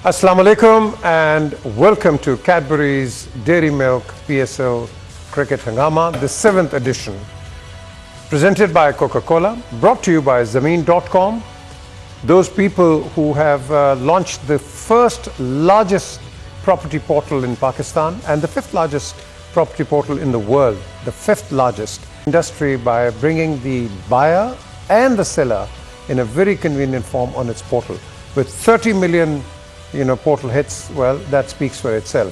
Assalamu alaikum and welcome to Cadbury's Dairy Milk PSL Cricket Hangama, the 7th edition. Presented by Coca-Cola, brought to you by Zameen.com. Those people who have launched the first largest property portal in Pakistan and the 5th largest property portal in the world, the 5th largest industry, by bringing the buyer and the seller in a very convenient form on its portal. With 30 million portal hits, well, that speaks for itself.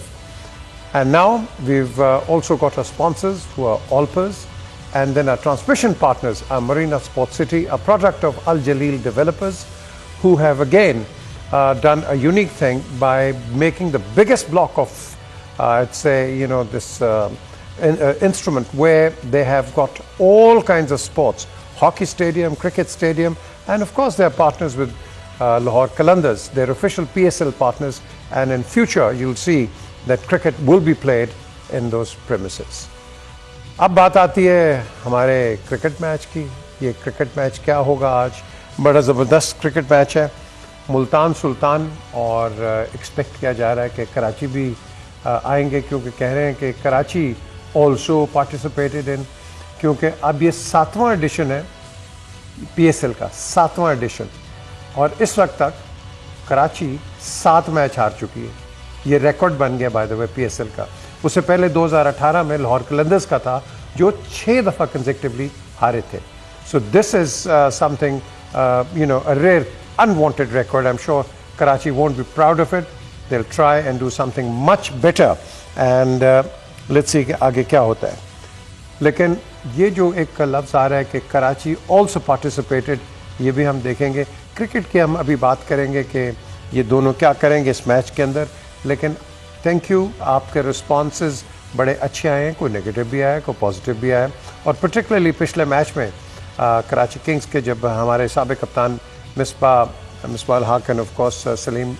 And now we've also got our sponsors who are Alpers, and then our transmission partners are Marina Sports City, a product of Al Jaleel developers, who have again done a unique thing by making the biggest block of, I'd say, this instrument where they have got all kinds of sports, hockey stadium, cricket stadium, and of course they're partners with Lahore Qalandars, their official PSL partners, and in future you'll see that cricket will be played in those premises. अब बात आती है हमारे cricket match की। ये cricket match क्या होगा आज? बड़ा ज़बरदस्त क्रिकेट मैच है, मुल्तान सुल्तान, और एक्सपेक्ट किया जा रहा है कि कराची भी आएंगे, क्योंकि कह रहे हैं कि कराची ऑल्सो पार्टिसिपेटेड इन, क्योंकि अब ये 7वां एडिशन है PSL का, 7वां एडिशन, और इस वक्त तक कराची 7 मैच हार चुकी है। ये रिकॉर्ड बन गया बाय द वे PSL का। उससे पहले 2018 में लाहौर कलंदर्स का था जो 6 दफ़ा कंसेक्टिवली हारे थे। So this is something a rare unwanted record. I'm sure Karachi won't be proud of it. They'll try and do something much better, and let's see आगे क्या होता है। लेकिन ये जो एक लफ्ज़ आ रहा है कि कराची ऑल्सो पार्टिसिपेटेड, ये भी हम देखेंगे। क्रिकेट की हम अभी बात करेंगे कि ये दोनों क्या करेंगे इस मैच के अंदर, लेकिन थैंक यू, आपके रिस्पॉन्सेज बड़े अच्छे आए हैं, कोई नेगेटिव भी आया, कोई पॉजिटिव भी आया। और पर्टिकुलरली पिछले मैच में कराची किंग्स के जब हमारे साबिक कप्तान मिसबाह हक and of course Salim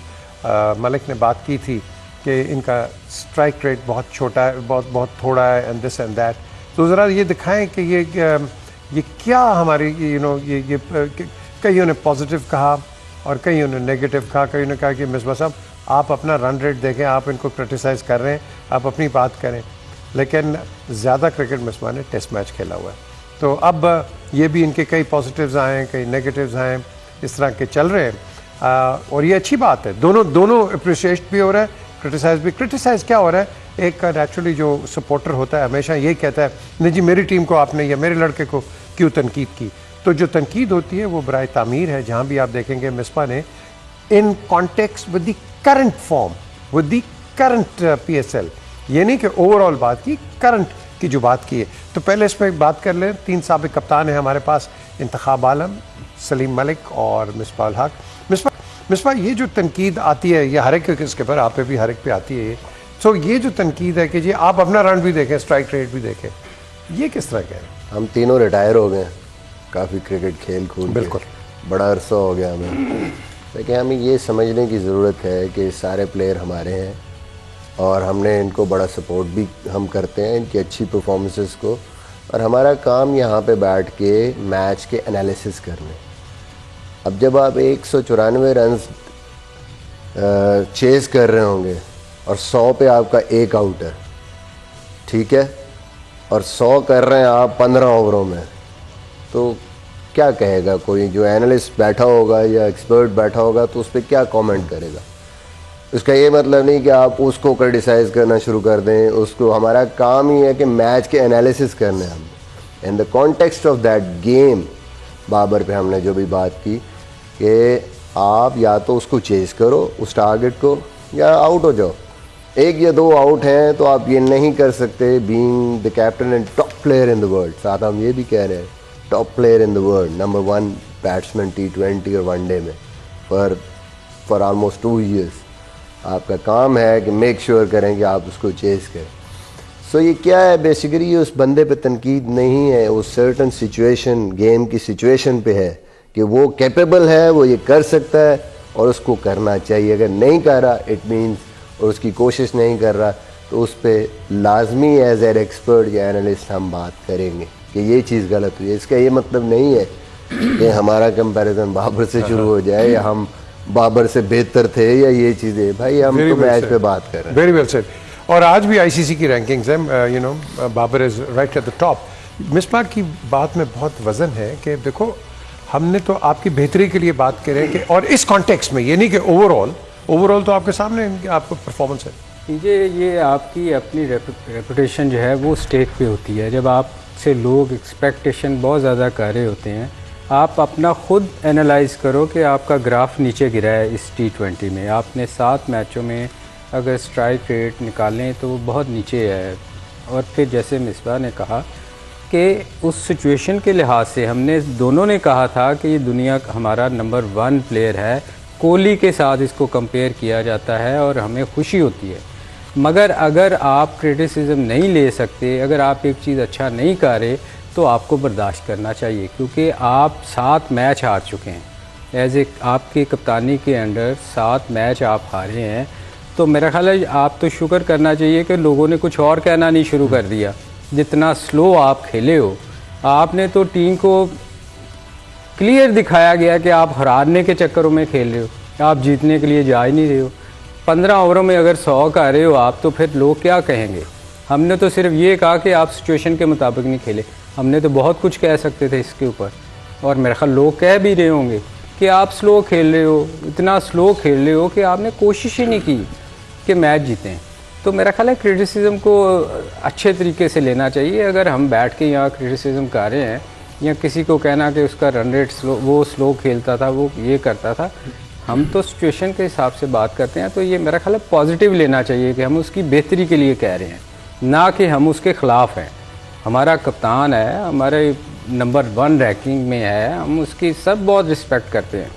Malik ने बात की थी कि इनका स्ट्राइक रेट बहुत छोटा है, बहुत थोड़ा है, एंड दिस एंड दैट, तो ज़रा ये दिखाएं कि ये क्या हमारी ये कईयों ने पॉजिटिव कहा और कईयों ने नेगेटिव कहा। कईयों ने कहा कि मिसबाह साहब आप अपना रन रेट देखें, आप इनको क्रिटिसाइज़ कर रहे हैं, आप अपनी बात करें। लेकिन ज़्यादा क्रिकेट मिसबाह ने टेस्ट मैच खेला हुआ है, तो अब ये भी इनके कई पॉजिटिव्स आए हैं, कई नेगेटिव्स आए हैं, इस तरह के चल रहे हैं। और ये अच्छी बात है, दोनों अप्रिशिएट भी हो रहा है, क्रिटिसाइज़ भी। क्रिटिसाइज़ क्या हो रहा है, एक नेचुरली जो सपोर्टर होता है हमेशा यही कहता है नहीं जी मेरी टीम को आपने या मेरे लड़के को क्यों तनकीद की। तो जो तनकीद होती है वो बराए तामीर है। जहाँ भी आप देखेंगे मिसबाह ने in context with the current form, with the current PSL, ये नहीं कि ओवरऑल बात की, करंट की जो बात की है। तो पहले इस पर बात कर लें। 3 साबिक कप्तान हैं हमारे पास, इंतखाब आलम, सलीम मलिक और मिसबाह हक। मिसबाह ये जो तनकीद आती है ये हर एक के पर, आप पे भी हर एक पे आती है। सो ये जो तनकीद है कि जी आप अपना रन भी देखें, स्ट्राइक रेट भी देखें, ये किस तरह का है? हम तीनों रिटायर हो गए, काफ़ी क्रिकेट खेल कूद, बिल्कुल बड़ा अरसा हो गया हमें, लेकिन हमें ये समझने की ज़रूरत है कि सारे प्लेयर हमारे हैं और हमने इनको बड़ा सपोर्ट भी हम करते हैं, इनकी अच्छी परफॉर्मेंसेस को, और हमारा काम यहाँ पे बैठ के मैच के एनालिसिस करने। अब जब आप 194 रन चेज़ कर रहे होंगे और 100 पे आपका एक आउट है, ठीक है, और 100 कर रहे हैं आप 15 ओवरों में, तो क्या कहेगा कोई जो एनालिस्ट बैठा होगा या एक्सपर्ट बैठा होगा, तो उस पर क्या कमेंट करेगा? उसका ये मतलब नहीं कि आप उसको क्रिटिसाइज़ करना शुरू कर दें उसको। हमारा काम ही है कि मैच के एनालिसिस करने हम in the context of that game. Babar पे हमने जो भी बात की कि आप या तो उसको चेज़ करो उस टारगेट को, या आउट हो जाओ। 1 या 2 आउट हैं तो आप ये नहीं कर सकते being the captain and top player in the world. साथ हम ये भी कह रहे हैं top player in the world, number 1 batsman T20 और वनडे में फॉर ऑलमोस्ट 2 ईयर्स। आपका काम है कि मेक श्योर करें कि आप उसको चेज़ करें। सो ये क्या है, बेसिकली उस बंदे पे तनकीद नहीं है, उस सर्टन सिचुएशन, गेम की सिचुएशन पे है कि वो कैपेबल है, वो ये कर सकता है और उसको करना चाहिए। अगर नहीं कर रहा इट मीन्स, और उसकी कोशिश नहीं कर रहा, तो उस पर लाजमी एज एन एक्सपर्ट या एनालिस्ट हम बात करेंगे कि ये चीज़ गलत हुई है। इसका ये मतलब नहीं है कि हमारा कंपैरिजन बाबर से शुरू हो जाए या हम बाबर से बेहतर थे या ये चीज़ें, भाई हम तो मैच पे बात कर रहे हैं। Very well said. और आज भी आईसीसी की रैंकिंग्स हैं, you know, Babar is right at the top. Misbah की बात में बहुत वजन है कि देखो हमने तो आपकी बेहतरी के लिए बात करें कि, और इस कॉन्टेक्स्ट में ये नहीं कि ओवरऑल तो आपके सामने आपको परफॉर्मेंस है। ये आपकी अपनी रेपुटेशन जो है वो स्टेक पे होती है। जब आपसे लोग एक्सपेक्टेशन बहुत ज़्यादा कर रहे होते हैं, आप अपना ख़ुद एनालाइज करो कि आपका ग्राफ नीचे गिरा है इस T20 में। आपने 7 मैचों में अगर स्ट्राइक रेट निकालें तो वो बहुत नीचे है। और फिर जैसे मिसबाह ने कहा कि उस सिचुएशन के लिहाज से हमने दोनों ने कहा था कि ये दुनिया हमारा नंबर 1 प्लेयर है, कोहली के साथ इसको कंपेयर किया जाता है और हमें खुशी होती है। मगर अगर आप क्रिटिसिज्म नहीं ले सकते, अगर आप एक चीज़ अच्छा नहीं कर रहे तो आपको बर्दाश्त करना चाहिए, क्योंकि आप 7 मैच हार चुके हैं। एज ए आपकी कप्तानी के अंडर 7 मैच आप हारे हैं, तो मेरा ख्याल है आप तो शुक्र करना चाहिए कि लोगों ने कुछ और कहना नहीं शुरू कर दिया। जितना स्लो आप खेले हो, आपने तो टीम को क्लियर दिखाया गया कि आप हराने के चक्करों में खेल रहे हो, आप जीतने के लिए जा ही नहीं रहे हो। 15 ओवरों में अगर 100 का रहे हो आप, तो फिर लोग क्या कहेंगे। हमने तो सिर्फ ये कहा कि आप सिचुएशन के मुताबिक नहीं खेले। हमने तो बहुत कुछ कह सकते थे इसके ऊपर, और मेरे ख्याल लोग कह भी रहे होंगे कि आप स्लो खेल रहे हो, इतना स्लो खेल रहे हो कि आपने कोशिश ही नहीं की कि मैच जीतें। तो मेरा ख्याल है क्रिटिसिज्म को अच्छे तरीके से लेना चाहिए। अगर हम बैठ के यहाँ क्रिटिसिज्म कर रहे हैं या किसी को कहना कि उसका रन रेट स्लो खेलता था, वो ये करता था, हम तो सिचुएशन के हिसाब से बात करते हैं। तो ये मेरा ख्याल है पॉजिटिव लेना चाहिए कि हम उसकी बेहतरी के लिए कह रहे हैं, ना कि हम उसके ख़िलाफ़ हैं। हमारा कप्तान है, हमारे नंबर 1 रैंकिंग में है, हम उसकी सब बहुत रिस्पेक्ट करते हैं।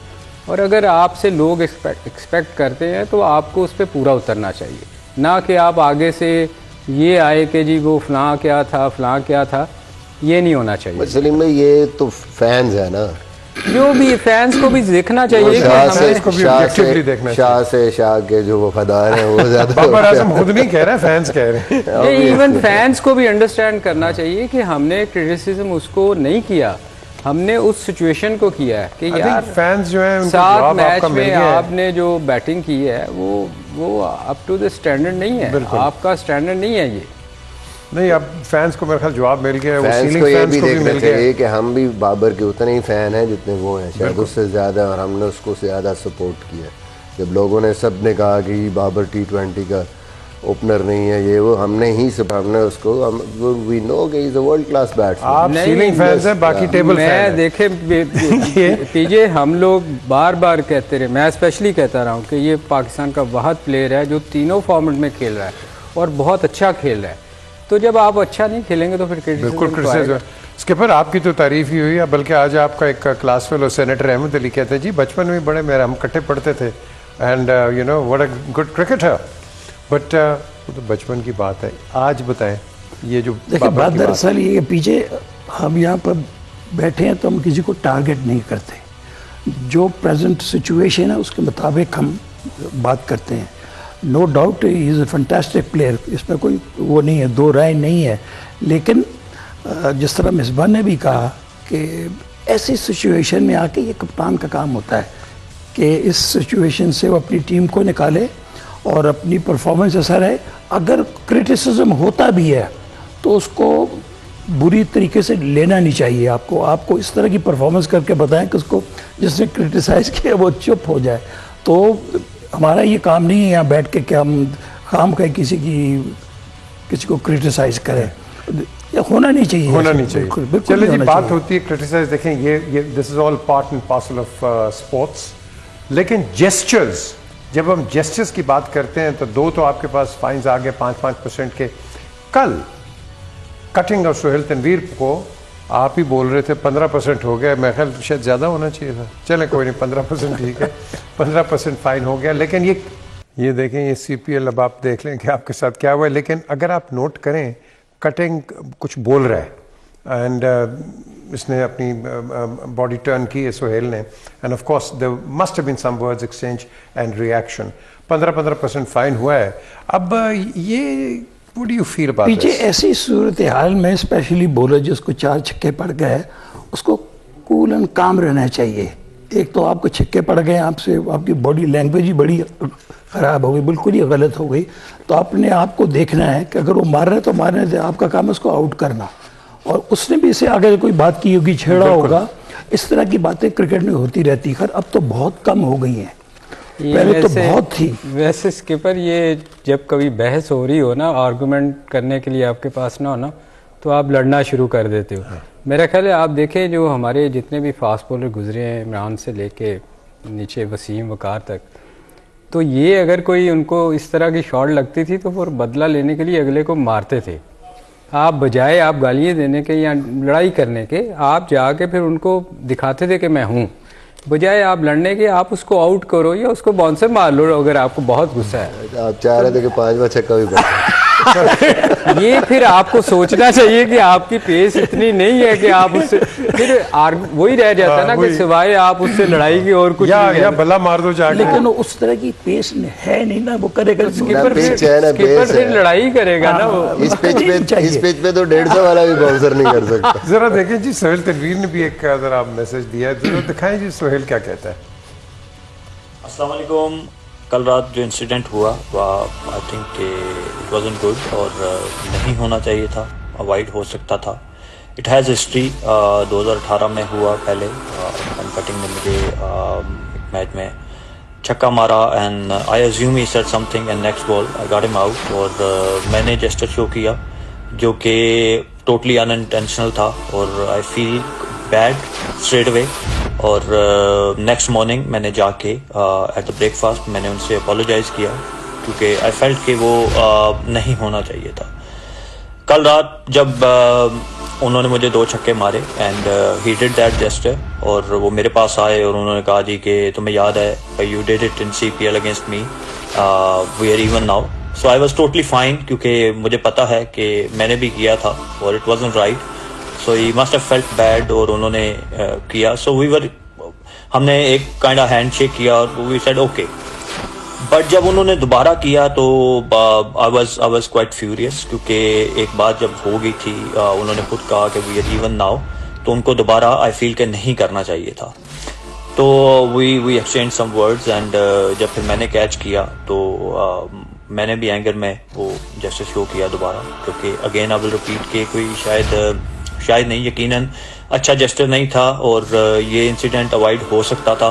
और अगर आपसे लोग एक्सपेक्ट करते हैं तो आपको उस पर पूरा उतरना चाहिए, ना कि आप आगे से ये आए कि जी वो फ़लाँ क्या था। ये नहीं होना चाहिए। सलीम भाई, ये तो फैंस है ना, जो भी फैंस को भी देखना चाहिए कि हमें इसको भी ऑब्जेक्टिवली देखना चाहिए। शाह के जो वफादार हैं वो ज़्यादा बाबर आजम खुद नहीं कह रहे हैं, फैंस कह रहे हैं। इवन फैंस को भी अंडरस्टैंड करना चाहिए कि हमने क्रिटिसिज्म उसको नहीं किया, हमने उस सिचुएशन को किया है कि यार फैंस जो है 7 मैच में आपने जो बैटिंग की है वो अप टू द स्टैंडर्ड नहीं है, आपका स्टैंडर्ड नहीं है ये। नहीं, अब फैंस को मेरे ख्याल जवाब मिल गया है। फैंस को ये भी देखना चाहिए कि हम भी बाबर के उतने ही फ़ैन हैं जितने वो हैं, शायद उससे ज़्यादा, और हमने उसको ज़्यादा सपोर्ट किया। जब लोगों ने सब ने कहा कि बाबर T20 का ओपनर नहीं है, ये वो, हमने उसको वी नो कि is a world class batsman. आप सीलिंग फैंस हैं, बाकी टेबल फैन हैं। मैं देखे पीजे हम लोग बार बार कहते रहे, मैं स्पेशली कहता रहा हूँ कि ये पाकिस्तान का वाहिद प्लेयर है जो तीनों फॉर्मेट में खेल रहा है और बहुत अच्छा खेल रहा है। तो जब आप अच्छा नहीं खेलेंगे तो फिर बिल्कुल क्रिटिसिज्म। स्किपर आपकी तो तारीफ ही हुई है, बल्कि आज आपका एक class fellow senator Ahmed Ali कहते हैं जी बचपन में बड़े मेरा हम इकट्ठे पढ़ते थे, and you know what a good cricketer. But वो तो बचपन की बात है। आज बताएं, ये जो देखिए बात दरअसल ये पीछे हम यहाँ पर बैठे हैं तो हम किसी को टारगेट नहीं करते, जो प्रेजेंट सिचुएशन है उसके मुताबिक हम बात करते हैं। No doubt he is a fantastic player, इसमें कोई वो नहीं है, दो राय नहीं है। लेकिन जिस तरह मिसबाह ने भी कहा कि ऐसी सिचुएशन में आके ये कप्तान का काम होता है कि इस सिचुएशन से वो अपनी टीम को निकाले और अपनी परफॉर्मेंस ऐसा रहे। अगर क्रिटिसिज्म होता भी है तो उसको बुरी तरीके से लेना नहीं चाहिए। आपको इस तरह की परफॉर्मेंस करके बताएं कि उसको जिसने क्रिटिसाइज़ किया वो चुप हो जाए। तो हमारा ये काम नहीं है यहाँ बैठ के कि हम खाम कहीं किसी को क्रिटिसाइज करें, या होना नहीं चाहिए। होना नहीं चाहिए। बिल्कुल चलिए जी, बात होती है क्रिटिसाइज। देखें ये this is all part and parcel of sports, लेकिन जेस्चर्स, जब हम जेस्चर्स की बात करते हैं तो आपके पास फाइन्स आ गए 5% के। कल कटिंग और सुहेल तनवीर को आप ही बोल रहे थे 15% हो गया, मैं ख्याल शायद ज़्यादा होना चाहिए था। चलें कोई नहीं, 15% ठीक है, 15% फाइन हो गया। लेकिन ये देखें, ये CPL, अब आप देख लें कि आपके साथ क्या हुआ है। लेकिन अगर आप नोट करें, कटिंग कुछ बोल रहा है एंड इसने अपनी बॉडी टर्न की है सुहेल ने, and of course there must have been some words exchange and reaction. 15% fine हुआ है। अब ये What do you feel about पीछे this? ऐसी सूरत हाल में स्पेशली बॉलर जिसको 4 छक्के पड़ गए, उसको कूल एंड काम रहना चाहिए। एक तो आपको छिक्के पड़ गए, आपसे आपकी बॉडी लैंग्वेज ही बड़ी ख़राब हो गई, बिल्कुल ही गलत हो गई। तो अपने आप को देखना है कि अगर वो मार रहे हैं तो मारने दे, आपका काम है उसको आउट करना। और उसने भी इससे आगे कोई बात की होगी, छेड़ा होगा, इस तरह की बातें क्रिकेट में होती रहती। खैर अब तो बहुत कम हो गई हैं, पहले तो बहुत थी। वैसे स्किपर, ये जब कभी बहस हो रही हो ना, आर्गुमेंट करने के लिए आपके पास ना हो ना, तो आप लड़ना शुरू कर देते हो। मेरा ख्याल है आप देखें जो हमारे जितने भी फास्ट बॉलर गुजरे हैं, इमरान से लेके नीचे वसीम वकार तक, तो ये अगर कोई उनको इस तरह की शॉट लगती थी तो वो बदला लेने के लिए अगले को मारते थे। आप बजाय आप गालियाँ देने के या लड़ाई करने के, आप जाके फिर उनको दिखाते थे कि मैं हूँ, बजाय आप लड़ने के आप उसको आउट करो या उसको बाउंसर मार लो अगर आपको बहुत गुस्सा है। आप चाह रहे थे कि 5वां छक्का भी बचा। ये फिर आपको सोचना चाहिए कि आपकी पेस इतनी नहीं है कि आप उससे फिर वही रह जाता है ना कि सिवाय आप उससे लड़ाई की और कुछ या भला मार दो जाके। लेकिन उस तरह की पेस है नहीं ना, वो करेगा स्किपर फिर लड़ाई करेगा ना वो। इस पिच पे तो 150 वाला भी बाउंसर नहीं कर सकता। जरा देखें जी, सोहेल तनवीर ने भी एक जरा मैसेज दिया है, जरा दिखाएं जी सोहेल क्या कहता है। अस्सलाम वालेकुम। कल रात जो इंसिडेंट हुआ वह I think it wasn't good और नहीं होना चाहिए था, अवॉइड हो सकता था। इट हैज़ हिस्ट्री, 2018 में हुआ पहले, कटिंग ने मुझे एक मैच में छक्का मारा and I assume he said something and next ball I got him out और मैंने जेस्चर शो किया जो कि टोटली अनइंटेंशनल था और I feel bad straight away. और नेक्स्ट मॉर्निंग मैंने जाके एट द ब्रेकफास्ट मैंने उनसे अपोलोजाइज़ किया क्योंकि आई फेल्ट कि वो नहीं होना चाहिए था। कल रात जब उन्होंने मुझे 2 छक्के मारे and he did that gesture और वो मेरे पास आए और उन्होंने कहा जी कि तुम्हें याद है you did it in CPL against me, we are even now. So I was totally fine क्योंकि मुझे पता है कि मैंने भी किया था और it wasn't right, so he must have felt bad और उन्होंने किया। सो हमने एक काइंड ऑफ हैंडशेक किया और वी सेड ओके। बट जब उन्होंने दोबारा किया तो आई वाज क्वाइट फ्यूरियस क्योंकि एक बात जब हो गई थी, उन्होंने खुद कहा कि वी आर इवन नाउ, तो उनको दोबारा आई फील के नहीं करना चाहिए था। तो we exchange some words and जब फिर मैंने कैच किया तो मैंने भी एंगर में वो जेस्चर शो किया दोबारा क्योंकि अगेन आई विल रिपीट के कोई शायद नहीं, यकीनन अच्छा जेस्चर नहीं था और ये इंसिडेंट अवॉइड हो सकता था।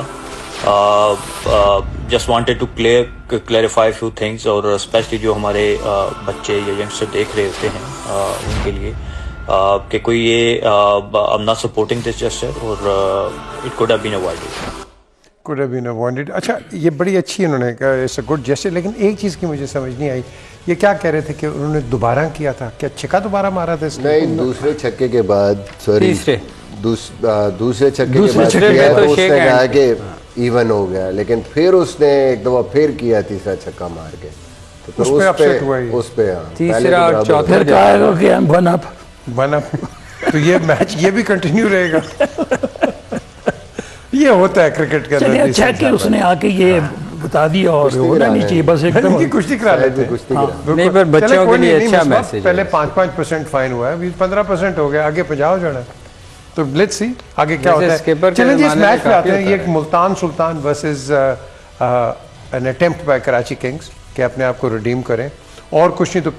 Just wanted to clarify few things और स्पेशली जो हमारे बच्चे या यंगस्टर देख रहे होते हैं उनके लिए कि कोई ये I am not supporting this gesture और it could have been avoided. Could have been avoided. अच्छा, ये बड़ी अच्छी उन्होंने कहा, इट्स अ गुड जेस्चर, लेकिन एक चीज़ की मुझे समझ नहीं आई, ये क्या कह रहे थे कि उन्होंने दोबारा किया था, क्या छक्का दोबारा मारा था इसने? नहीं, दूसरे छक्के के बाद, सॉरी दूसरे छक्के के बाद तो उसने कहा कि इवन हो गया, लेकिन फिर उसने एक दफा फिर किया तीसरा छक्का मार के, तो उस पे अपसेट हुआ ही। उस पे तीसरा और चौथा वन अप। तो ये मैच ये भी कंटिन्यू रहेगा। ये होता है क्रिकेट के अंदर। अच्छा कि उसने आके ये बता दिया और होना नहीं चाहिए, बस एकदम कुश्ती करा लेते हैं। नहीं, पर बच्चों के लिए अच्छा मैसेज। पहले 5% फाइन हुआ है, अभी 15% हो गया, आगे 50 हो जाना है। तो लेट्स सी आगे क्या होता है। चलिए जी, इस मैच पे आते हैं। ये एक Multan Sultan versus an attempt by Karachi Kings कि अपने आप को रिडीम करें, और कुछ नहीं तो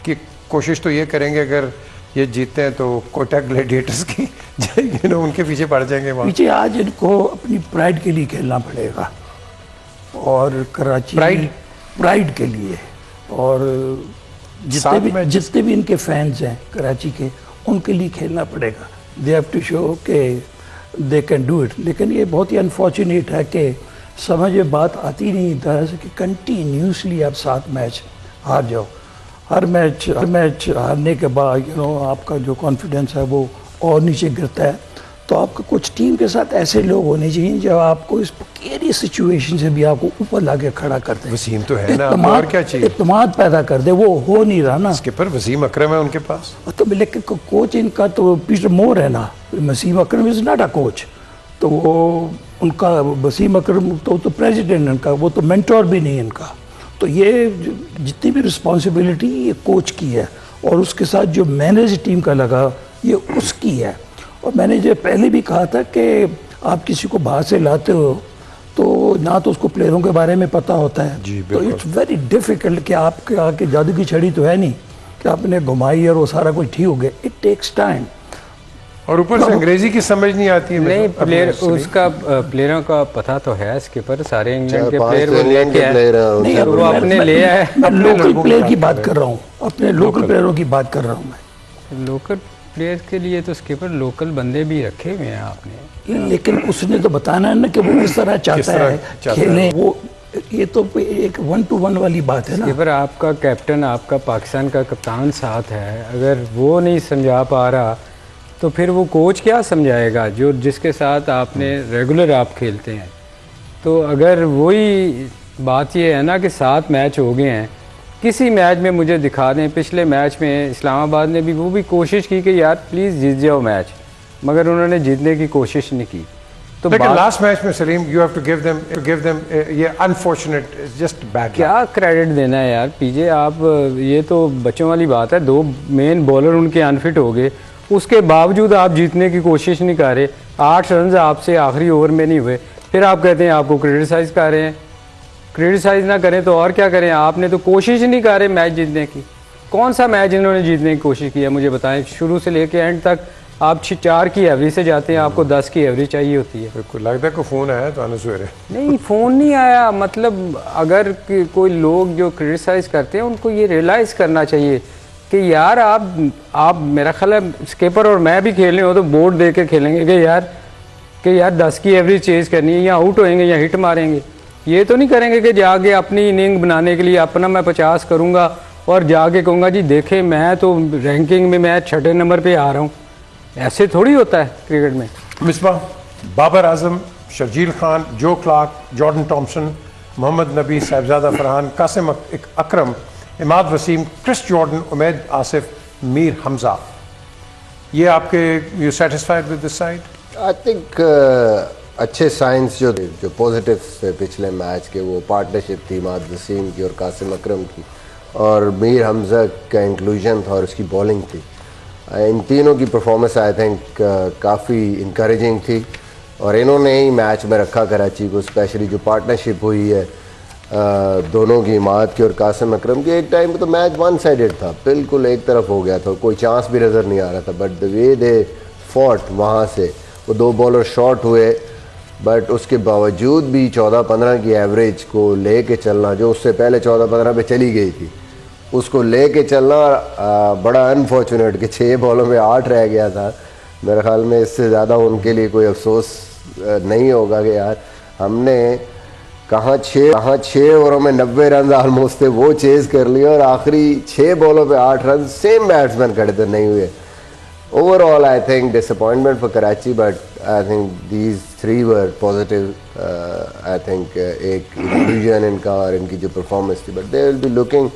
कि कोशिश तो ये करेंगे अगर ये जीतते हैं तो कोटा ग्लैडिएटर्स की उनके पीछे पड़ जाएंगे वहाँ पीछे। आज इनको अपनी प्राइड के लिए खेलना पड़ेगा और कराची प्राइड के लिए, और जितने भी इनके फैंस हैं कराची के, उनके लिए खेलना पड़ेगा। दे हैव टू शो के दे कैन डू इट। लेकिन ये बहुत ही अनफॉर्चुनेट है कि समझ में बात आती नहीं तरह से कि कंटिन्यूसली आप 7 मैच हार जाओ। हर मैच हारने के बाद आपका जो कॉन्फिडेंस है वो और नीचे गिरता है। तो आपका कुछ टीम के साथ ऐसे लोग होने चाहिए जब आपको इस प्रिकेरियस सिचुएशन से भी आपको ऊपर लाके खड़ा करते हैं। वसीम तो है ना, और क्या चाहिए? इत्मीनान पैदा कर दे, वो हो नहीं रहा ना। स्किपर वसीम अकरम है उनके पास। तो लेकिन कोच इनका तो पीटर मोर है ना, वसीम अकरम इज नॉट अ कोच। तो वो उनका वसीम अकरम तो प्रेसिडेंट इनका, वो तो मेंटोर भी नहीं इनका। तो ये जितनी भी रिस्पॉन्सिबिलिटी ये कोच की है, और उसके साथ जो मैनेज टीम का लगा ये उसकी है। और मैंने जो पहले भी कहा था कि आप किसी को बाहर से लाते हो तो ना तो उसको प्लेयरों के बारे में पता होता है, जी, तो इट्स वेरी डिफिकल्ट कि आपके आके जादू की छड़ी तो है नहीं कि आपने घुमाई और वो सारा कुछ ठीक हो गया। It takes time. और ऊपर से अंग्रेजी की समझ नहीं आती है। नहीं, प्लेयर उसका प्लेयरों का पता तो है, स्किपर सारे इंग्लैंड के प्लेयर वो लेके आए, नहीं वो अपने ले आए। मैं लोकल प्लेयर की बात कर रहा हूँ, अपने लोकल प्लेयरों की बात कर रहा हूँ मैं। लोकल प्लेयर के लिए तो स्किपर लोकल बंदे भी रखे हुए हैं आपने, लेकिन उसने तो बताना है ना कि वो किस तरह चाहता है खेलें। वो ये तो एक 1-to-1 वाली बात है ना। स्किपर आपका कैप्टन, आपका पाकिस्तान का कप्तान साथ है, अगर वो नहीं समझा पा रहा तो फिर वो कोच क्या समझाएगा जो जिसके साथ आपने रेगुलर आप खेलते हैं। तो अगर वही बात ये है ना कि 7 मैच हो गए हैं, किसी मैच में मुझे दिखा दें, पिछले मैच में इस्लामाबाद ने भी वो भी कोशिश की कि यार प्लीज़ जीत जाओ मैच, मगर उन्होंने जीतने की कोशिश नहीं की। तो लेकिन लास्ट मैच में Saleem you have to give them ये अनफॉर्चुनेट जस्ट बैड। क्या क्रेडिट देना है यार पीजे, आप ये तो बच्चों वाली बात है। 2 मेन बॉलर उनके अनफिट हो गए, उसके बावजूद आप जीतने की कोशिश नहीं कर रहे। 8 रन आपसे आखिरी ओवर में नहीं हुए, फिर आप कहते हैं आपको क्रिटिसाइज़ कर रहे हैं। क्रिटिसाइज़ ना करें तो और क्या करें, आपने तो कोशिश ही नहीं कर रहे मैच जीतने की। कौन सा मैच इन्होंने जीतने की कोशिश की है मुझे बताएं। शुरू से लेके एंड तक आप 4 की एवरेज से जाते हैं, आपको 10 की एवरेज चाहिए होती है। बिल्कुल लगता है को फ़ोन आया तो आने सवेरे नहीं, फ़ोन नहीं आया। मतलब अगर कोई लोग जो क्रिटिसाइज़ करते हैं उनको ये रियलाइज़ करना चाहिए कि यार आप मेरा ख्याल है स्किपर और मैं भी खेलने हो तो बोर्ड दे के खेलेंगे कि यार 10 की एवरेज चेज़ करनी है, या आउट होएंगे या हिट मारेंगे। ये तो नहीं करेंगे कि जाके अपनी इनिंग बनाने के लिए अपना मैं 50 करूँगा और जाके कहूँगा जी देखें मैं तो रैंकिंग में मैं 6 नंबर पे आ रहा हूँ। ऐसे थोड़ी होता है क्रिकेट में। मिसबाह, बाबर आजम, शर्जील खान, जो क्लार्क, जॉर्डन थॉम्सन, मोहम्मद नबी, साहिबजादा फरहान, कासिम अकरम, इमाद वसीम, क्रिस जॉर्डन, उमैद आसिफ, मीर हमजा, ये आपके you satisfied with this side? I think अच्छे साइंस जो पॉजिटिव थे पिछले मैच के, वो पार्टनरशिप थी इमाद वसीम की और कासिम अकरम की, और मीर हमजा का इंक्लूजन था और उसकी बॉलिंग थी। इन तीनों की परफॉर्मेंस आई थिंक काफ़ी इंकरेजिंग थी और इन्होंने ही मैच में रखा कराची को। स्पेशली जो पार्टनरशिप हुई है दोनों की, इमाद की और कासिम अकरम की, एक टाइम पे तो मैच 1 साइडेड था, बिल्कुल एक तरफ हो गया था, कोई चांस भी नज़र नहीं आ रहा था। But the way they fought, वहाँ से वो 2 बॉलर शॉट हुए, बट उसके बावजूद भी 14-15 की एवरेज को ले कर चलना, जो उससे पहले 14-15 पे चली गई थी, उसको ले कर चलना बड़ा अनफॉर्चुनेट कि 6 बॉलों में 8 रह गया था। मेरे ख्याल में इससे ज़्यादा उनके लिए कोई अफसोस नहीं होगा कि यार हमने कहाँ 6 ओवरों में 90 रन ऑलमोस्ट थे वो चेज़ कर लिया और आखिरी 6 बॉलों पे 8 रन सेम बैट्समैन खड़े थे, नहीं हुए। Overall I think disappointment for Karachi, but I think these 3 were positive. I think एक इंक्लूजन इनका और इनकी जो परफॉर्मेंस थी, but they will be looking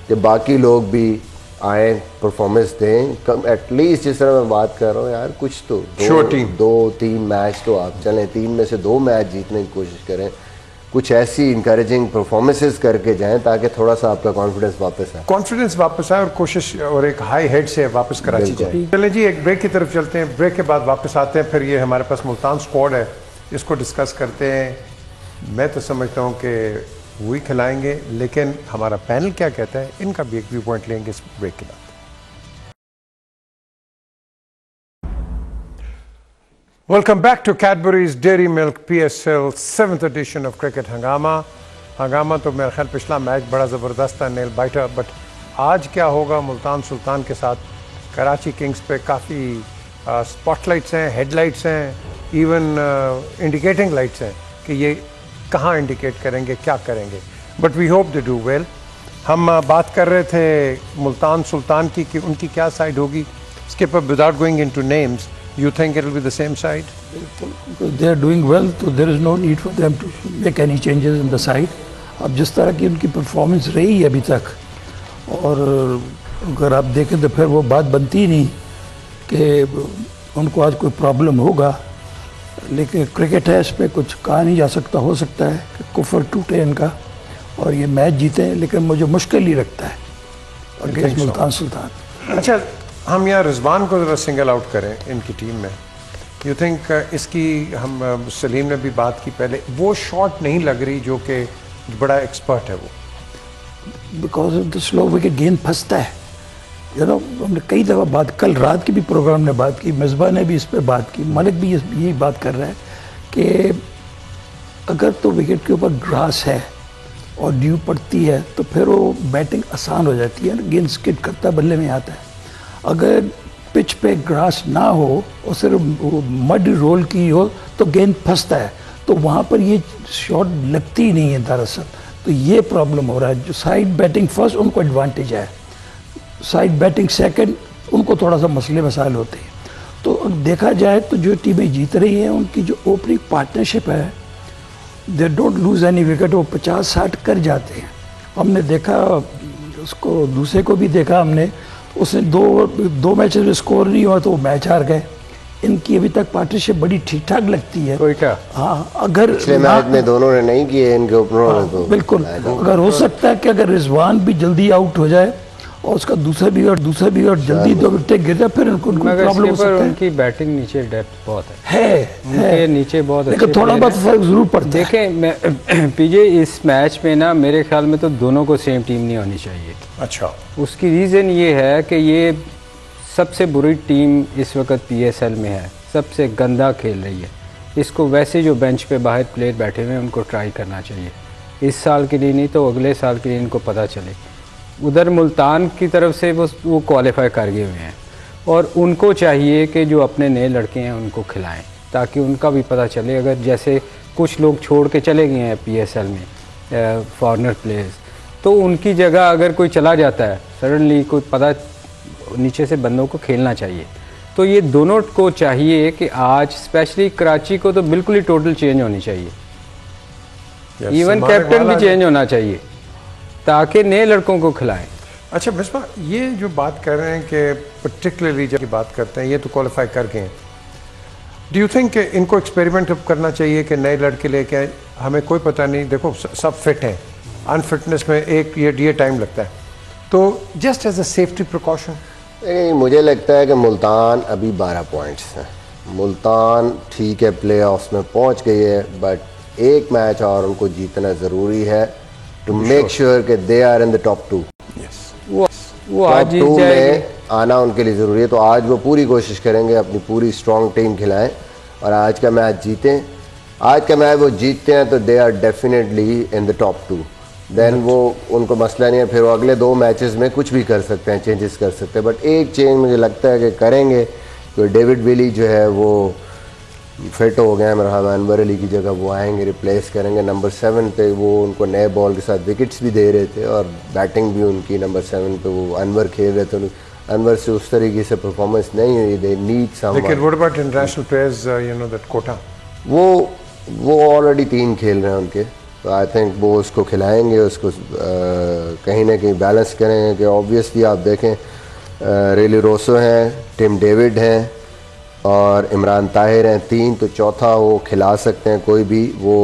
कि बाकी लोग भी आए परफॉर्मेंस दें कम एटलीस्ट। जिस तरह मैं बात कर रहा हूँ यार, कुछ तो 2-3 मैच तो आप चलें, 3 में से 2 मैच जीतने की कोशिश करें, कुछ ऐसी इंकरेजिंग परफॉर्मेंसेस करके जाएं ताकि थोड़ा सा आपका कॉन्फिडेंस वापस आए और कोशिश और एक हाई हेड से वापस कराची जाए। चलें जी, एक ब्रेक की तरफ चलते हैं, ब्रेक के बाद वापस आते हैं। फिर ये हमारे पास मुल्तान स्क्वाड है, इसको डिस्कस करते हैं। मैं तो समझता हूँ कि वही खिलाएंगे, लेकिन हमारा पैनल क्या कहता है इनका भी एक व्यू पॉइंट लेंगे इस ब्रेक के बाद। Welcome back to Cadbury's Dairy Milk PSL 7th edition of Cricket Hangama। हंगामा तो मेरा ख्याल पिछला मैच बड़ा ज़बरदस्त था, नेल बाइटर, बट आज क्या होगा मुल्तान सुल्तान के साथ। कराची किंग्स पे काफ़ी स्पॉटलाइट्स हैं, हेडलाइट्स हैं, इवन इंडिकेटिंग लाइट्स हैं कि ये कहाँ इंडिकेट करेंगे, क्या करेंगे, but we hope they do well. हम बात कर रहे थे मुल्तान सुल्तान की कि उनकी क्या साइड होगी। Skipper, without going into names, you think it will be the same side? They are doing well, so there is no need for them to make any changes in the side. अब जिस तरह की उनकी performance रही है अभी तक, और अगर आप देखें तो फिर वो बात बनती नहीं कि उनको आज कोई प्रॉब्लम होगा। लेकिन क्रिकेट है, इस पर कुछ कहा नहीं जा सकता। हो सकता है कि कुफर टूटे इनका और ये मैच जीते, लेकिन मुझे मुश्किल ही लगता है अगेंस्ट मुल्तान सुल्तान। अच्छा, हम यहाँ रिजवान को ज़रा सिंगल आउट करें इनकी टीम में, यू थिंक इसकी हम सलीम ने भी बात की पहले, वो शॉट नहीं लग रही जो कि बड़ा एक्सपर्ट है वो, because of the slow wicket गेंद फंसता है। यू नो हमने कई दफ़ा बात, कल रात की भी प्रोग्राम में बात की, मिसबा ने भी इस पर बात की, मलिक भी यही बात कर रहा है कि अगर तो विकेट के ऊपर ग्रास है और ड्यू पड़ती है तो फिर वो बैटिंग आसान हो जाती है, गेंद स्किड करता बल्ले में आता है। अगर पिच पे ग्रास ना हो और सिर्फ मड रोल की हो तो गेंद फंसता है, तो वहाँ पर ये शॉट लगती ही नहीं है दरअसल। तो ये प्रॉब्लम हो रहा है। जो साइड बैटिंग फर्स्ट उनको एडवांटेज है, साइड बैटिंग सेकंड उनको थोड़ा सा मसले मसाइल होते हैं। तो अब देखा जाए तो जो टीमें जीत रही हैं उनकी जो ओपनिंग पार्टनरशिप है, they don't lose any wicket, वो 50-60 कर जाते हैं। हमने देखा उसको, दूसरे को भी देखा हमने, उसने दो मैचेस में स्कोर नहीं हुआ तो वो मैच हार गए। इनकी अभी तक पार्टनरशिप बड़ी ठीक ठाक लगती है। कोयटा, हाँ, अगर पिछले मैच में दोनों ने नहीं किए इनके ओपनरों ने, तो बिल्कुल अगर हो सकता है कि अगर रिजवान भी जल्दी आउट हो जाए और उसका दूसरा भी और जल्दी 2 विकेट गिर जाए, फिर उनको प्रॉब्लम हो सकता है। उनकी बैटिंग नीचे डेप्थ बहुत है उनके नीचे बहुत अच्छे, लेकिन थोड़ा बहुत फर्क जरूर पड़ता है। देखें मैं पीजे इस मैच में ना मेरे ख्याल में तो दोनों को सेम टीम नहीं होनी चाहिए। अच्छा, उसकी रीज़न ये है कि ये सबसे बुरी टीम इस वक्त PSL में है, सबसे गंदा खेल रही है। इसको वैसे जो बेंच पे बाहर प्लेयर बैठे हुए हैं उनको ट्राई करना चाहिए, इस साल के लिए नहीं तो अगले साल के लिए इनको पता चले। उधर मुल्तान की तरफ से वो क्वालिफाई कर गए हुए हैं और उनको चाहिए कि जो अपने नए लड़के हैं उनको खिलाएं, ताकि उनका भी पता चले। अगर जैसे कुछ लोग छोड़ के चले गए हैं PSL में फॉरेनर प्लेयर्स, तो उनकी जगह अगर कोई चला जाता है सडनली, कोई पता नीचे से बंदों को खेलना चाहिए। तो ये दोनों को चाहिए कि आज स्पेशली कराची को तो बिल्कुल ही टोटल चेंज होनी चाहिए, इवन कैप्टन भी चेंज होना चाहिए ताकि नए लड़कों को खिलाएं। अच्छा मिसबा, ये जो बात कर रहे हैं कि पर्टिकुलरली जब बात करते हैं, ये तो क्वालिफाई कर गए हैं, डू यू थिंक इनको एक्सपेरिमेंट अब करना चाहिए कि नए लड़के लेके आए? हमें कोई पता नहीं, देखो सब फिट हैं, अनफिटनेस में एक ये टाइम लगता है, तो just as a safety precaution. नहीं, मुझे लगता है कि मुल्तान अभी 12 पॉइंट्स हैं। मुल्तान ठीक है, प्लेऑफ्स में पहुंच गई है, बट एक मैच और उनको जीतना ज़रूरी है टू मेक श्योर कि they are in the top 2। वो आज जीत टॉप 2 जाएगी। में आना उनके लिए ज़रूरी है, तो आज वो पूरी कोशिश करेंगे, अपनी पूरी स्ट्रॉन्ग टीम खिलाएं और आज का मैच जीतें। आज का मैच वो जीतते हैं तो they are definitely in the top 2। Then वो उनको मसला नहीं है, फिर वो अगले 2 मैचेस में कुछ भी कर सकते हैं, चेंजेस कर सकते हैं। बट एक चेंज मुझे लगता है कि करेंगे, तो डेविड विली जो है वो फिट हो गए हैं, मेरा अनवर अली की जगह वो आएंगे, रिप्लेस करेंगे। नंबर 7 पे वो उनको नए बॉल के साथ विकेट्स भी दे रहे थे और बैटिंग भी उनकी नंबर 7 पे वो अनवर खेल रहे थे। अनवर से उस तरीके से परफॉर्मेंस नहीं हुई, दे नीड समवन। लेकिन what about international players, you know that quota, वो ऑलरेडी 3 खेल रहे हैं उनके, तो आई थिंक वो उसको खिलाएंगे, उसको कहीं ना कहीं बैलेंस करेंगे। कि ऑब्वियसली आप देखें रेली रोसो हैं, टिम डेविड हैं और इमरान ताहिर हैं, 3, तो चौथा वो खिला सकते हैं कोई भी। वो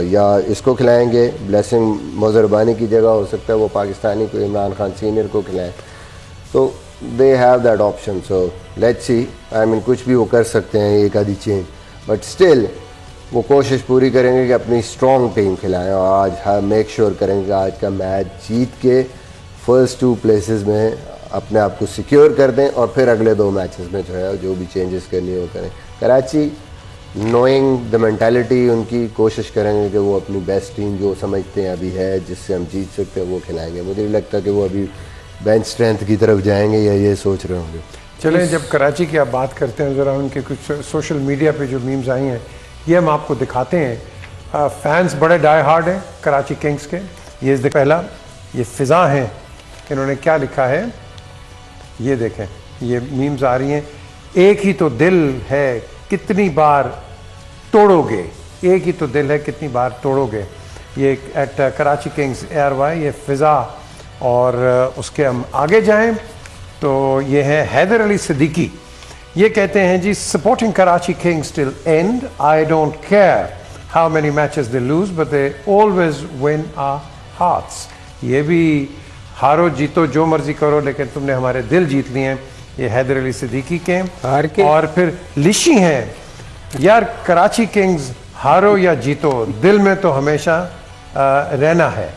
या इसको खिलाएंगे, ब्लेसिंग मोजरबानी की जगह हो सकता है वो पाकिस्तानी को, इमरान खान सीनियर को खिलाएं, तो they have that option. So let's see, I mean कुछ भी वो कर सकते हैं, एक आधी चेंज, बट स्टिल वो कोशिश पूरी करेंगे कि अपनी स्ट्रॉन्ग टीम खिलाएं और आज मेक श्योर करेंगे कि आज का मैच जीत के फर्स्ट 2 प्लेसेस में अपने आप को सिक्योर कर दें और फिर अगले 2 मैचेस में जो है जो भी चेंजेस करनी हो करें। कराची नोइंग द मेंटालिटी, उनकी कोशिश करेंगे कि वो अपनी बेस्ट टीम जो समझते हैं अभी है, जिससे हम जीत सकते हैं, वो खिलाएंगे। मुझे नहीं लगता कि वो अभी बेंच स्ट्रेंथ की तरफ जाएंगे या ये सोच रहे होंगे। चलें, जब कराची की आप बात करते हैं, ज़रा उनके कुछ सोशल मीडिया पे जो मीम्स आई हैं ये हम आपको दिखाते हैं। फैंस बड़े डाई हार्ड हैं कराची किंग्स के। ये पहला, ये फ़िज़ा हैं कि इन्होंने क्या लिखा है, ये देखें, ये मीम्स आ रही हैं। एक ही तो दिल है कितनी बार तोड़ोगे, एक ही तो दिल है कितनी बार तोड़ोगे। ये एट कराची किंग्स ARY, ये फ़िज़ा। और उसके हम आगे जाएं तो ये है हैदर अली सिद्दीकी। ये कहते हैं जी, supporting Karachi Kings till end, I don't care how many matches they lose but they always win our hearts. ये भी हारो जीतो जो मर्जी करो, लेकिन तुमने हमारे दिल जीत लिए हैं। ये हैदर अली सिद्दीकी के हार के और फिर लिशी हैं। यार कराची किंग्स हारो या जीतो दिल में तो हमेशा रहना है।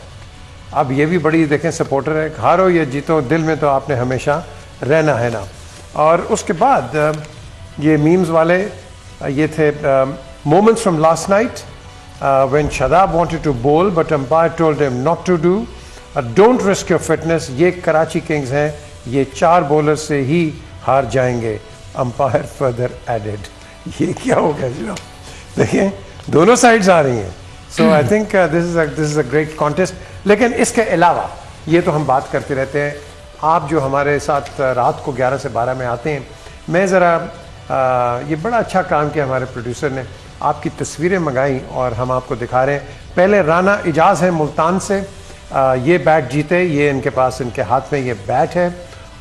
अब ये भी बड़ी देखें सपोर्टर है, हारो या जीतो दिल में तो आपने हमेशा रहना है ना। और उसके बाद ये मीम्स वाले ये थे moments from last night when Shadab wanted to bowl but umpire told him not to do, don't risk your fitness. ये कराची किंग्स हैं, ये 4 बॉलर से ही हार जाएंगे, अंपायर फर्दर एडेड। ये क्या हो गया जनाब, देखिए दोनों साइड्स आ रही हैं। So I think this is a great contest. लेकिन इसके अलावा ये तो हम बात करते रहते हैं, आप जो हमारे साथ रात को 11 से 12 में आते हैं, मैं ज़रा ये बड़ा अच्छा काम किया हमारे प्रोड्यूसर ने, आपकी तस्वीरें मंगाई और हम आपको दिखा रहे हैं। पहले राना इजाज़ है मुल्तान से, ये बैट जीते, ये इनके पास इनके हाथ में ये बैट है।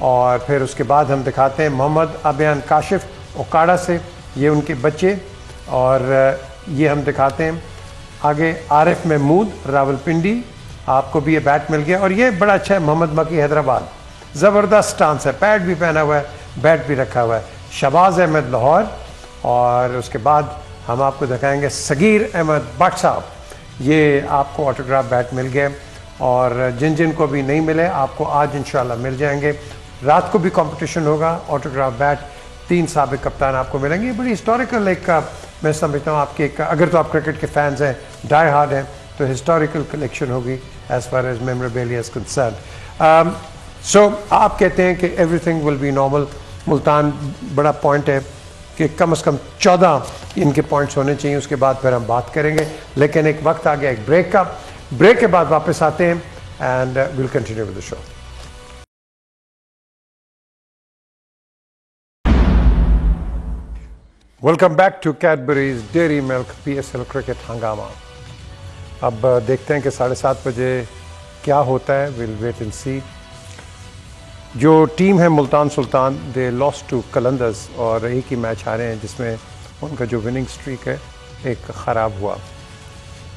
और फिर उसके बाद हम दिखाते हैं मोहम्मद अबियान काशिफ ओकाड़ा से, ये उनके बच्चे। और ये हम दिखाते हैं आगे आरिफ महमूद रावलपिंडी, आपको भी ये बैट मिल गया। और ये बड़ा अच्छा है मोहम्मद मकी हैदराबाद, ज़बरदस्त डांस है, पैड भी पहना हुआ है, बैट भी रखा हुआ है। शबाज अहमद लाहौर, और उसके बाद हम आपको दिखाएंगे सगीर अहमद भट्ट साहब, ये आपको ऑटोग्राफ बैट मिल गए। और जिन जिन को भी नहीं मिले आपको आज इंशाल्लाह मिल जाएंगे। रात को भी कंपटीशन होगा, ऑटोग्राफ बैट 3 साबिक कप्तान आपको मिलेंगे। ये बड़ी हिस्टोरिकल एक मैं समझता हूँ आपकी एक, अगर तो आप क्रिकेट के फैंस हैं, डाई हार्ड हैं, तो हिस्टोरिकल कलेक्शन होगी as far as memorabilia is concern. So आप कहते हैं कि everything will be normal. Multan बड़ा पॉइंट है कि कम से कम 14 इनके पॉइंट्स होने चाहिए, उसके बाद फिर हम बात करेंगे। लेकिन एक वक्त आ गया एक ब्रेक का, ब्रेक के बाद वापस आते हैं and will continue with the show. Welcome back to Cadbury's Dairy Milk PSL cricket Hungama. अब देखते हैं कि 7:30 बजे क्या होता है, विल वेट एंड सी। जो टीम है Multan Sultan, they lost to Qalandars और एक ही मैच हारे हैं जिसमें उनका जो विनिंग स्ट्रीक है एक ख़राब हुआ।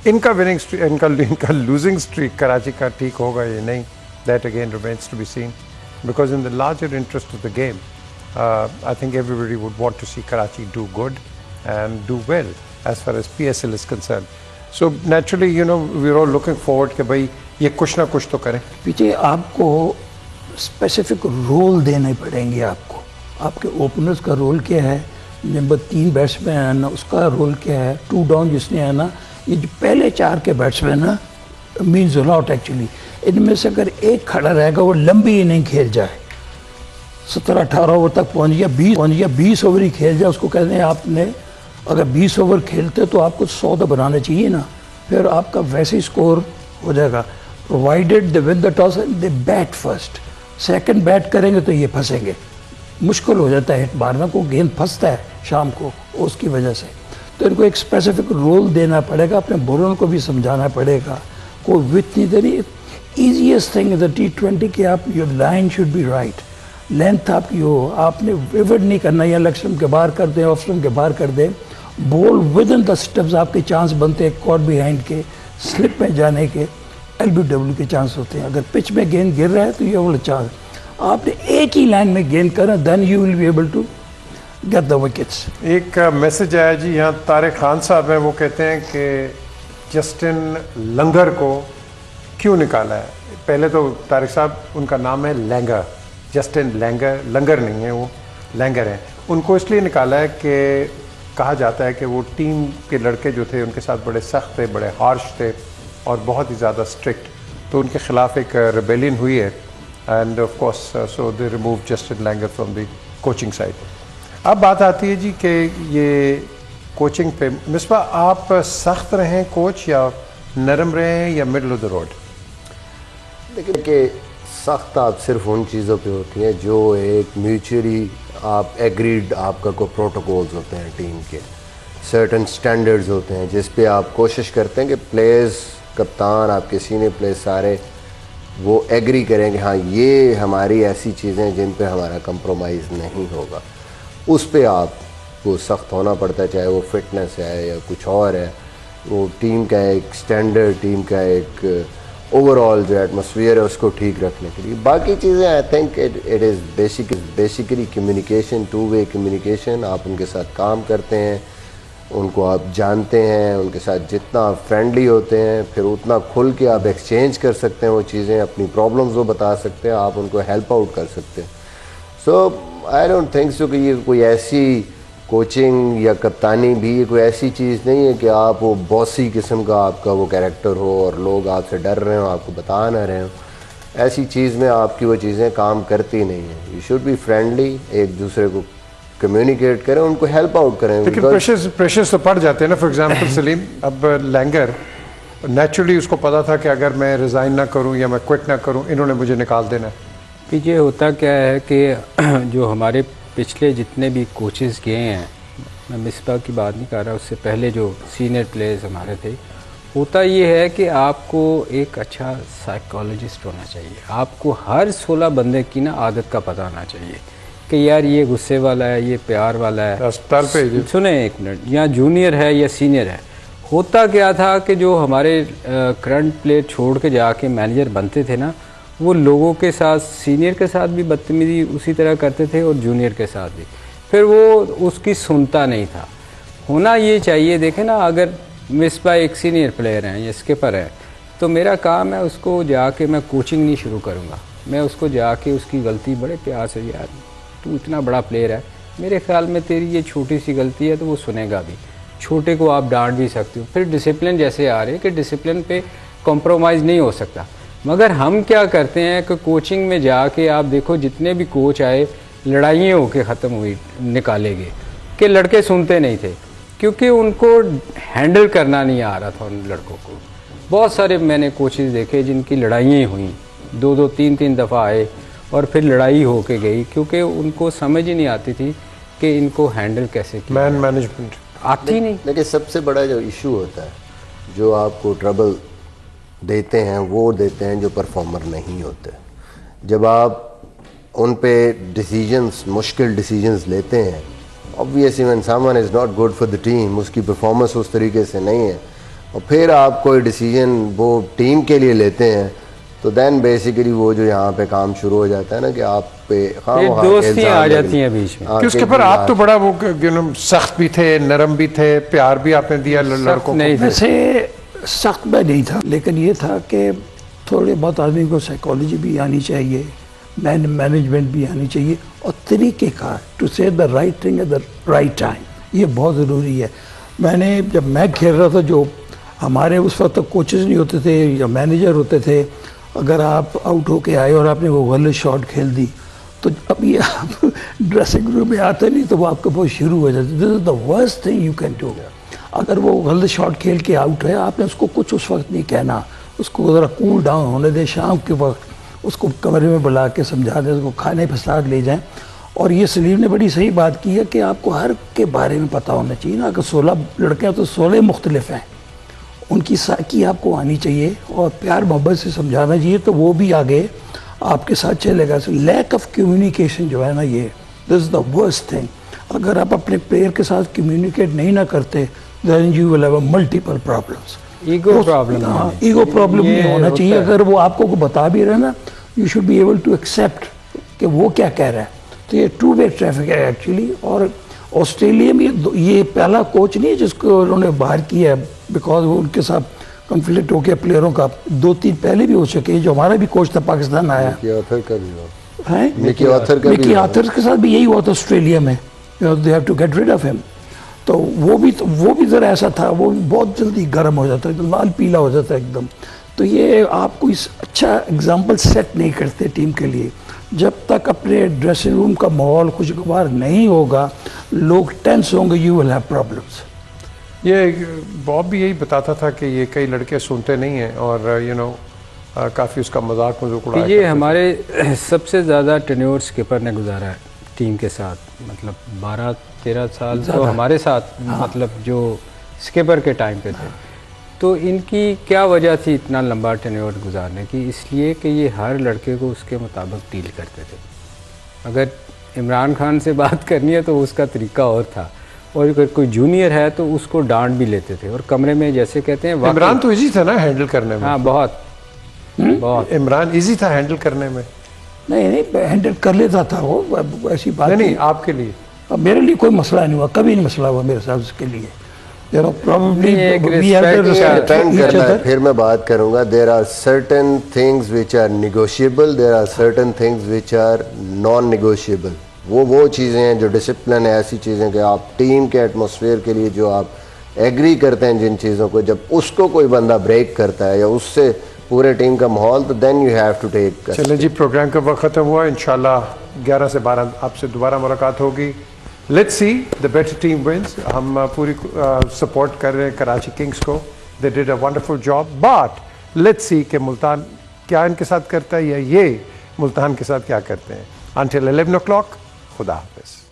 इनका विनिंग स्ट्रीक, इनका लूजिंग स्ट्रीक कराची का ठीक होगा या नहीं, that again remains to be seen, because in the larger interest of the game I think everybody would want to see Karachi do good and do well as far as PSL is concerned. So naturally, you know, we're all looking forward कि भाई ये कुछ ना कुछ तो करें। पीछे आपको स्पेसिफिक रोल देने पड़ेंगे आपको। आपके ओपनर्स का रोल क्या है, नंबर 3 बैट्समैन है ना, उसका रोल क्या है, 2 डाउन जिसने है ना, ये जो पहले 4 के बैट्समैन ना मीन्स अ लॉट एक्चुअली। इनमें से अगर एक खड़ा रहेगा वो लंबी इनिंग खेल जाए, 17-18 ओवर तक पहुंच गया, 20 ओवर ही खेल जाए, उसको कहते हैं आपने अगर 20 ओवर खेलते तो आपको 100 तो बनाना चाहिए ना, फिर आपका वैसे ही स्कोर हो जाएगा। Provided they win the toss and they bat first. Second bat करेंगे तो ये फंसेंगे, मुश्किल हो जाता है हिट मारना, को गेंद फंसता है शाम को उसकी वजह से। तो इनको एक स्पेसिफिक रोल देना पड़ेगा, अपने बॉलर को भी समझाना पड़ेगा। कोई विथ नहीं देनी। Easiest thing is the T20 कि आप your line should be right, length आपकी हो, आपने विवर्ड नहीं करना, या लेग स्टंप के बाहर कर दें, ऑफ स्टंप के बाहर कर दें, ball with in the steps आपके चांस बनते हैं, कॉट बिहाइंड के, स्लिप में जाने के, LBW के चांस होते हैं। अगर पिच में गेंद गिर रहा है तो ये वाला चांस, आपने एक ही लाइन में गेंद करना, then you will be able to get the wickets. एक मैसेज आया जी यहाँ, तारिक खान साहब हैं, वो कहते हैं कि जस्टिन लंगर को क्यों निकाला है। पहले तो तारिक साहब उनका नाम है लैंगर, जस्टिन लैंगर, लंगर नहीं है वो, लैंगर है। उनको इसलिए निकाला है कि कहा जाता है कि वो टीम के लड़के जो थे उनके साथ बड़े सख्त थे, बड़े हार्श थे और बहुत ही ज़्यादा स्ट्रिक्ट, तो उनके ख़िलाफ़ एक रेबेलियन हुई है and of course so they remove Justin Langer from the coaching side. अब बात आती है जी कि ये कोचिंग पे, मिसबा आप सख्त रहें कोच या नरम रहें या मिडल ऑफ द रोड? देखिए कि सख्त आप सिर्फ उन चीज़ों पे होती हैं जो एक म्यूचुअली आप एग्रीड, आपका कोई प्रोटोकॉल्स होते हैं टीम के, सर्टन स्टैंडर्ड्स होते हैं जिस पे आप कोशिश करते हैं कि प्लेयर्स, कप्तान, आपके सीनियर प्लेयर्स सारे वो एग्री करें कि हाँ ये हमारी ऐसी चीज़ें हैं जिन पे हमारा कंप्रोमाइज़ नहीं होगा। उस पे आपको सख्त होना पड़ता है, चाहे वो फिटनेस है या कुछ और है। वो टीम का एक स्टैंडर्ड, टीम का एक ओवरऑल जो एटमॉस्फेयर है उसको ठीक रखने के लिए। बाकी चीज़ें I think it is basically communication, two way communication. आप उनके साथ काम करते हैं, उनको आप जानते हैं, उनके साथ जितना आप फ्रेंडली होते हैं फिर उतना खुल के आप एक्सचेंज कर सकते हैं वो चीज़ें, अपनी प्रॉब्लम्स वो बता सकते हैं, आप उनको हेल्प आउट कर सकते हैं। So I don't think so कि ये कोई ऐसी कोचिंग या कप्तानी भी ये कोई ऐसी चीज़ नहीं है कि आप वो बॉसी किस्म का आपका वो कैरेक्टर हो और लोग आपसे डर रहे हो, आपको बता ना रहे हो। ऐसी चीज़ में आपकी वो चीज़ें काम करती नहीं हैं। यू शुड बी फ्रेंडली, एक दूसरे को कम्युनिकेट करें, उनको हेल्प आउट करें। लेकिन प्रेशर्स तो पड़ जाते हैं ना। फॉर एग्जांपल सलीम, अब लैंगर नेचुरली उसको पता था कि अगर मैं रिज़ाइन ना करूं या मैं क्विट ना करूं इन्होंने मुझे निकाल देना है। पीछे होता क्या है कि जो हमारे पिछले जितने भी कोचेस गए हैं, मैं मिसबा की बात नहीं कर रहा, उससे पहले जो सीनियर प्लेयर्स हमारे थे, होता ये है कि आपको एक अच्छा साइकोलॉजिस्ट होना चाहिए। आपको हर 16 बंदे की ना आदत का पता होना चाहिए कि यार ये गुस्से वाला है, ये प्यार वाला है। अस्पताल पे सुने एक मिनट, या जूनियर है या सीनियर है। होता क्या था कि जो हमारे करंट प्लेयर छोड़ के जाके मैनेजर बनते थे ना, वो लोगों के साथ, सीनियर के साथ भी बदतमीजी उसी तरह करते थे और जूनियर के साथ भी। फिर वो उसकी सुनता नहीं था। होना ये चाहिए, देखें ना, अगर मिसबा एक सीनियर प्लेयर हैं या स्किपर है तो मेरा काम है उसको जाके, मैं कोचिंग नहीं शुरू करूँगा, मैं उसको जाके उसकी गलती बड़े प्यार से, यार तू इतना बड़ा प्लेयर है, मेरे ख्याल में तेरी ये छोटी सी गलती है, तो वो सुनेगा भी। छोटे को आप डांट भी सकते हो। फिर डिसिप्लिन जैसे आ रहे हैं कि डिसिप्लिन पे कॉम्प्रोमाइज़ नहीं हो सकता। मगर हम क्या करते हैं कि कोचिंग में जाके आप देखो जितने भी कोच आए लड़ाइयाँ होके ख़त्म हुई, निकाले गए कि लड़के सुनते नहीं थे क्योंकि उनको हैंडल करना नहीं आ रहा था उन लड़कों को। बहुत सारे मैंने कोचेज़ देखे जिनकी लड़ाइयाँ हुई, 2-2, 3-3 दफ़ा आए और फिर लड़ाई होके गई क्योंकि उनको समझ ही नहीं आती थी कि इनको हैंडल कैसे किया। मैन मैनेजमेंट आती नहीं। लेकिन सबसे बड़ा जो इशू होता है, जो आपको ट्रबल देते हैं वो देते हैं जो परफॉर्मर नहीं होते। जब आप उन पे डिसीजंस, मुश्किल डिसीजंस लेते हैं, obviously when someone is not good for the team, उसकी परफॉर्मेंस उस तरीके से नहीं है, और फिर आप कोई डिसीजन वो टीम के लिए लेते हैं, तो देन बेसिकली वो जो यहाँ पे काम शुरू हो जाता है ना कि आप पे दोस्तियाँ आ जाती हैं बीच में। कि उसके पर आप तो बड़ा वो सख्त भी थे, नरम भी थे, प्यार भी आपने दिया लड़कों को। वैसे सख्त में नहीं था, लेकिन ये था कि थोड़े बहुत आदमी को साइकोलॉजी भी आनी चाहिए, मैनेजमेंट भी आनी चाहिए, और तरीक़ेकार टू से the right thing at the right time, ये बहुत ज़रूरी है। जब मैं खेल रहा था, जो हमारे उस वक्त तक कोचेज़ नहीं होते थे या मैनेजर होते थे, अगर आप आउट होके आए और आपने वो गलत शॉट खेल दी तो अभी आप ड्रेसिंग रूम में आते नहीं तो वो आपके बहुत शुरू हो जाते। This is the worst thing you can do. अगर वो गलत शॉट खेल के आउट है, आपने उसको कुछ उस वक्त नहीं कहना, उसको ज़रा कूल डाउन होने दें, शाम के वक्त उसको कमरे में बुला के समझा दें, उसको खाने पर साथ ले जाएं। और ये सलीम ने बड़ी सही बात की है कि आपको हर के बारे में पता होना चाहिए ना। अगर 16 लड़के हैं तो 16 मुख्तलिफ हैं, उनकी साकी आपको आनी चाहिए और प्यार मोहब्बत से समझाना चाहिए, तो वो भी आगे आपके साथ चलेगा। लैक ऑफ कम्युनिकेशन जो है ना, ये this is the worst thing. अगर आप अपने प्लेयर के साथ कम्युनिकेट नहीं ना करते, then you will have multiple problems. Ego problem, हाँ, ईगो प्रॉब्लम नहीं होना चाहिए। अगर वो आपको बता भी रहे ना, you should be able to accept कि वो क्या कह रहा है। तो ये टू वे ट्रैफिक है एक्चुअली। और ऑस्ट्रेलिया में ये पहला कोच नहीं है जिसको उन्होंने बाहर किया है, बिकॉज वो उनके साथ कॉन्फ्लिक्ट हो गया प्लेयरों का। 2-3 पहले भी हो चुके, जो हमारा भी कोच था पाकिस्तान आया है, मिकी आर्थर के साथ भी यही हुआ था ऑस्ट्रेलिया में, they have to get rid of him. तो वो भी ज़रा ऐसा था, वो बहुत जल्दी गर्म हो जाता है, तो लाल पीला हो जाता है एकदम। तो ये आपको इस अच्छा एग्जाम्पल सेट नहीं करते टीम के लिए। जब तक अपने ड्रेसिंग रूम का माहौल खुशगवार नहीं होगा, लोग टेंस होंगे, यू विल हैव प्रॉब्लम्स। ये बॉब भी यही बताता था कि ये कई लड़के सुनते नहीं हैं और काफ़ी उसका मजाक उड़ाया। ये हमारे सबसे ज़्यादा टेन्योर स्किपर ने गुजारा है टीम के साथ, मतलब 12-13 साल तो हमारे साथ, मतलब जो स्किपर के टाइम पे थे। तो इनकी क्या वजह थी इतना लंबा टेन्योर गुजारने की? इसलिए कि ये हर लड़के को उसके मुताबिक डील करते थे। अगर इमरान खान से बात करनी है तो उसका तरीका और था, और अगर कोई जूनियर है तो उसको डांट भी लेते थे। और कमरे में जैसे कहते हैं, इमरान तो इजी था ना हैंडल करने में। हाँ, बहुत। बहुत इमरान इजी था हैंडल करने में? नहीं हैंडल कर लेता था वो, ऐसी बात नहीं आपके लिए? अब मेरे लिए कोई मसला नहीं हुआ, कभी नहीं मसला हुआ मेरे साथ उसके लिए। probably एक we have to respect respect depend each करता है। other. फिर मैं बात करूंगा, there are certain things which are negotiable, there are certain things which are non negotiable. वो चीज़ें हैं जो डिसिप्लिन है, ऐसी चीज़ें कि आप टीम के एटमॉस्फेयर के लिए जो आप एग्री करते हैं जिन चीज़ों को, जब उसको कोई बंदा ब्रेक करता है या उससे पूरे टीम का माहौल, तो then you have to take. चलें जी, प्रोग्राम का वक्त ख़त्म हुआ। इंशाल्लाह 11 से 12 आपसे दोबारा मुलाकात होगी। Let's see the better team wins. हम पूरी सपोर्ट कर रहे हैं कराची किंग्स को, they did a wonderful job, but let's see कि मुल्तान क्या इनके साथ करता है या ये मुल्तान के साथ क्या करते हैं। Until 11 o'clock, खुदा हाफिज़।